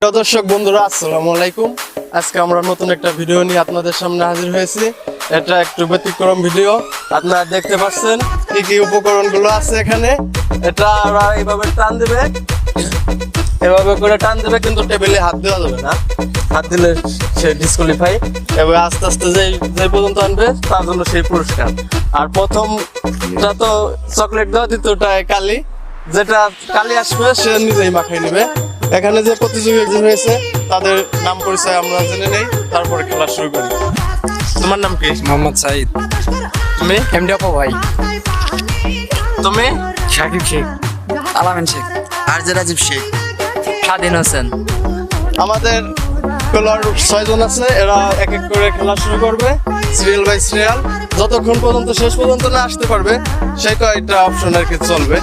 দর্শক বন্ধুরা আসসালামু আলাইকুম। আজকে আমরা নতুন একটা ভিডিও নিয়ে আপনাদের সামনে হাজির হয়েছি। এটা একটু ব্যতিক্রম ভিডিও। আপনারা দেখতে পাচ্ছেন কি কি উপকরণগুলো আছে এখানে। এটা ওরা এইভাবে টান দেবে, এভাবে করে টান দেবে, কিন্তু টেবিলে হাত দেওয়া যাবে না। হাত দিলে সে ডিসকোয়ালিফাই। এবার আস্তে আস্তে যে পর্যন্ত আনবে তার জন্য সেই পুরস্কার। আর প্রথমটা তো চকলেট দেওয়া, দ্বিতীয়টা কালি। যেটা কালি আসবে সে নিজেই মাখাই নেবে। এখানে যে প্রতিযোগী হয়েছে তাদের নাম পরিচয় আমরা জেনে নেই, তারপরে খেলা শুরু করি। তোমার নাম কি? মোহাম্মদ সাইদ। তুমি? এমডি আপু ভাই। তুমি? শাকিব শেখ। আলামিন শেখ। আরজে রাজীব শেখ। স্বাধীন হোসেন। আমাদের খেলোয়াড় 6 জন আছে। এরা এক এক করে খেলা শুরু করবে সিরিয়াল বাই সিরিয়াল। যতক্ষণ পর্যন্ত শেষ পর্যন্ত না আসতে পারবে সেই কয়টা অপশন আর কি চলবে।